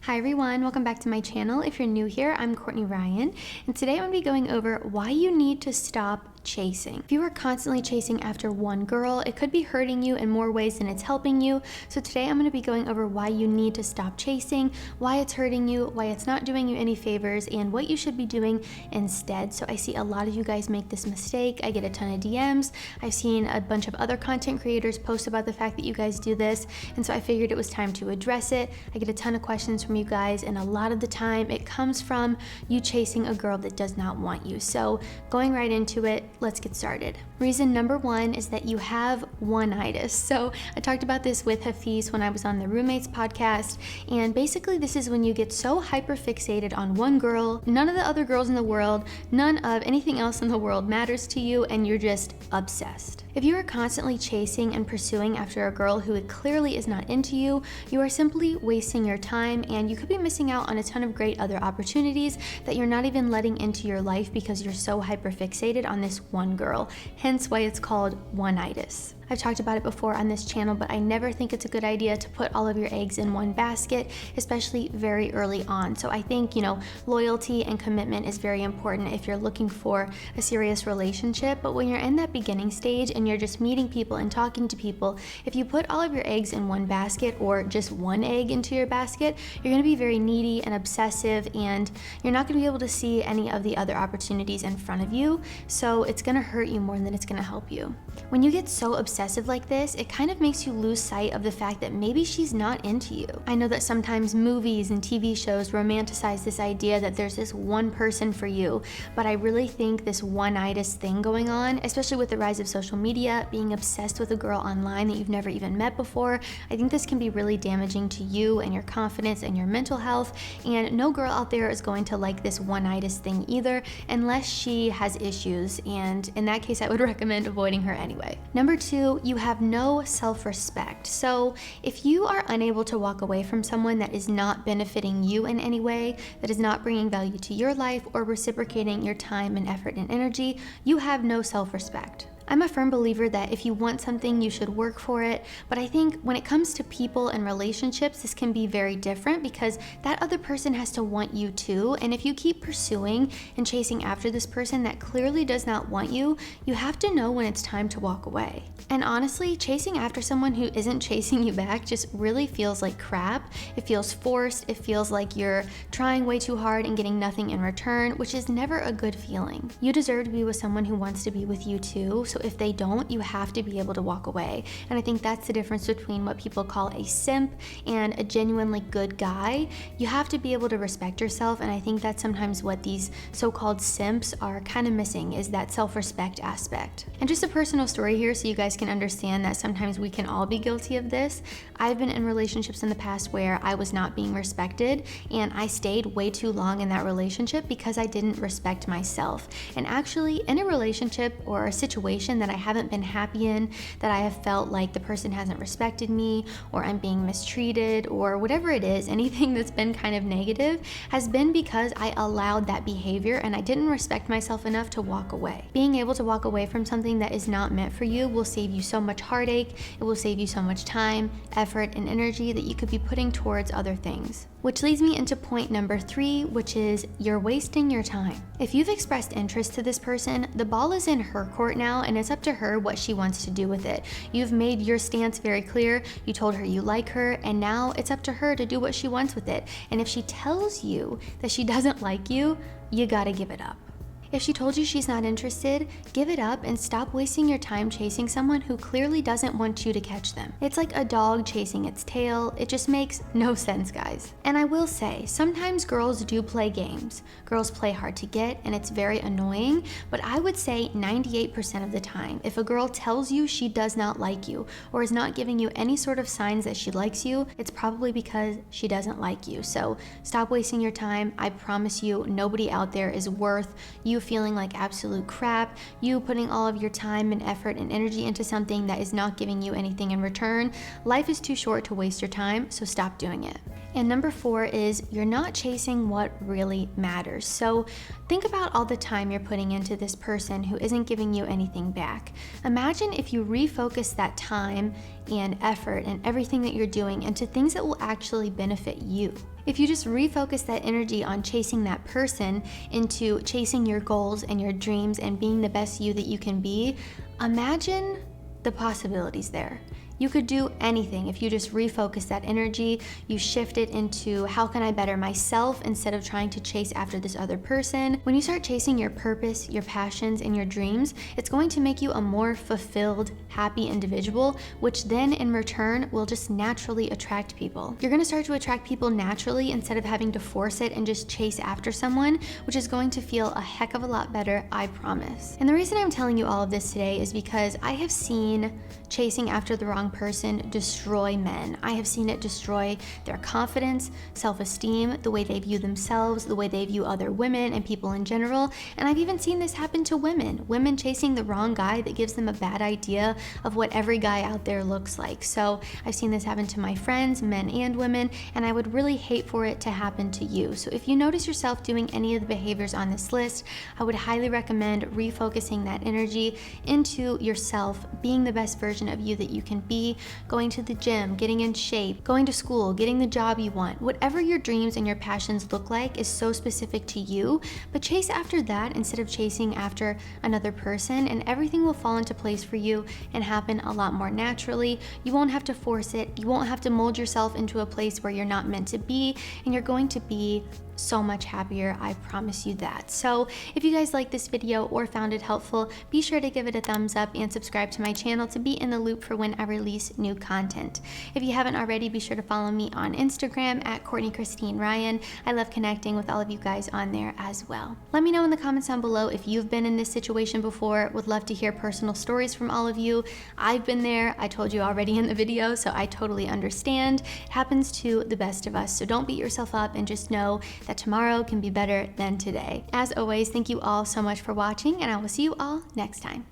Hi everyone, welcome back to my channel. If you're new here, I'm Courtney Ryan, and today I'm going to be going over why you need to stop chasing. If you are constantly chasing after one girl, it could be hurting you in more ways than it's helping you. So today I'm going to be going over why you need to stop chasing, why it's hurting you, why it's not doing you any favors, and what you should be doing instead. So I see a lot of you guys make this mistake. I get a ton of DMs. I've seen a bunch of other content creators post about the fact that you guys do this, and so I figured it was time to address it. I get a ton of questions from you guys, and a lot of the time it comes from you chasing a girl that does not want you. So going right into it, let's get started. Reason number one is that you have one itis. So I talked about this with Hafiz when I was on the Roommates podcast, and basically this is when you get so hyper fixated on one girl, none of the other girls in the world, none of anything else in the world matters to you, and you're just obsessed. If you are constantly chasing and pursuing after a girl who clearly is not into you, you are simply wasting your time, and you could be missing out on a ton of great other opportunities that you're not even letting into your life because you're so hyper fixated on this one girl, hence why it's called one-itis. I've talked about it before on this channel, but I never think it's a good idea to put all of your eggs in one basket, especially very early on. So I think, loyalty and commitment is very important if you're looking for a serious relationship. But when you're in that beginning stage and you're just meeting people and talking to people, if you put all of your eggs in one basket or just one egg into your basket, you're going to be very needy and obsessive, and you're not going to be able to see any of the other opportunities in front of you. So it's going to hurt you more than it's going to help you. When you get so obsessive like this, it kind of makes you lose sight of the fact that maybe she's not into you. I know that sometimes movies and TV shows romanticize this idea that there's this one person for you, but I really think this one-itis thing going on, especially with the rise of social media, being obsessed with a girl online that you've never even met before, I think this can be really damaging to you and your confidence and your mental health, and no girl out there is going to like this one-itis thing either, unless she has issues, and in that case I would recommend avoiding her anyway. Number two, you have no self-respect. So if you are unable to walk away from someone that is not benefiting you in any way, that is not bringing value to your life or reciprocating your time and effort and energy, you have no self-respect. I'm a firm believer that if you want something, you should work for it, but I think when it comes to people and relationships, this can be very different because that other person has to want you too, and if you keep pursuing and chasing after this person that clearly does not want you, you have to know when it's time to walk away. And honestly, chasing after someone who isn't chasing you back just really feels like crap. It feels forced, it feels like you're trying way too hard and getting nothing in return, which is never a good feeling. You deserve to be with someone who wants to be with you too, so if they don't, you have to be able to walk away. And I think that's the difference between what people call a simp and a genuinely good guy. You have to be able to respect yourself, and I think that's sometimes what these so-called simps are kind of missing, is that self-respect aspect. And just a personal story here so you guys can understand that sometimes we can all be guilty of this. I've been in relationships in the past where I was not being respected, and I stayed way too long in that relationship because I didn't respect myself. And actually, in a relationship or a situation that I haven't been happy in, that I have felt like the person hasn't respected me, or I'm being mistreated, or whatever it is, anything that's been kind of negative, has been because I allowed that behavior and I didn't respect myself enough to walk away. Being able to walk away from something that is not meant for you will save you so much heartache, it will save you so much time, effort, and energy that you could be putting towards other things. Which leads me into point number three, which is you're wasting your time. If you've expressed interest to this person, the ball is in her court now, and it's up to her what she wants to do with it. You've made your stance very clear, you told her you like her, and now it's up to her to do what she wants with it. And if she tells you that she doesn't like you, you gotta give it up. If she told you she's not interested, give it up and stop wasting your time chasing someone who clearly doesn't want you to catch them. It's like a dog chasing its tail. It just makes no sense, guys. And I will say, sometimes girls do play games. Girls play hard to get, and it's very annoying, but I would say 98% of the time, if a girl tells you she does not like you or is not giving you any sort of signs that she likes you, it's probably because she doesn't like you. So stop wasting your time. I promise you, nobody out there is worth you feeling like absolute crap, you putting all of your time and effort and energy into something that is not giving you anything in return. Life is too short to waste your time, so stop doing it. And number four is you're not chasing what really matters. So think about all the time you're putting into this person who isn't giving you anything back. Imagine if you refocus that time and effort and everything that you're doing into things that will actually benefit you. If you just refocus that energy on chasing that person into chasing your goals and your dreams and being the best you that you can be, imagine the possibilities there. You could do anything if you just refocus that energy, you shift it into how can I better myself instead of trying to chase after this other person. When you start chasing your purpose, your passions, and your dreams, it's going to make you a more fulfilled, happy individual, which then in return will just naturally attract people. You're gonna start to attract people naturally instead of having to force it and just chase after someone, which is going to feel a heck of a lot better, I promise. And the reason I'm telling you all of this today is because I have seen chasing after the wrong person destroy men. I have seen it destroy their confidence, self-esteem, the way they view themselves, the way they view other women and people in general. And I've even seen this happen to women chasing the wrong guy that gives them a bad idea of what every guy out there looks like. So I've seen this happen to my friends, men and women, and I would really hate for it to happen to you. So if you notice yourself doing any of the behaviors on this list, I would highly recommend refocusing that energy into yourself, being the best version of you that you can be, going to the gym, getting in shape, going to school, getting the job you want. Whatever your dreams and your passions look like is so specific to you, but chase after that instead of chasing after another person, and everything will fall into place for you and happen a lot more naturally. You won't have to force it. You won't have to mold yourself into a place where you're not meant to be, and you're going to be so much happier, I promise you that. So if you guys liked this video or found it helpful, be sure to give it a thumbs up and subscribe to my channel to be in the loop for when I release new content. If you haven't already, be sure to follow me on Instagram at Courtney Christine Ryan. I love connecting with all of you guys on there as well. Let me know in the comments down below if you've been in this situation before. Would love to hear personal stories from all of you. I've been there. I told you already in the video, so I totally understand. It happens to the best of us, so don't beat yourself up and just know that tomorrow can be better than today. As always, thank you all so much for watching, and I will see you all next time.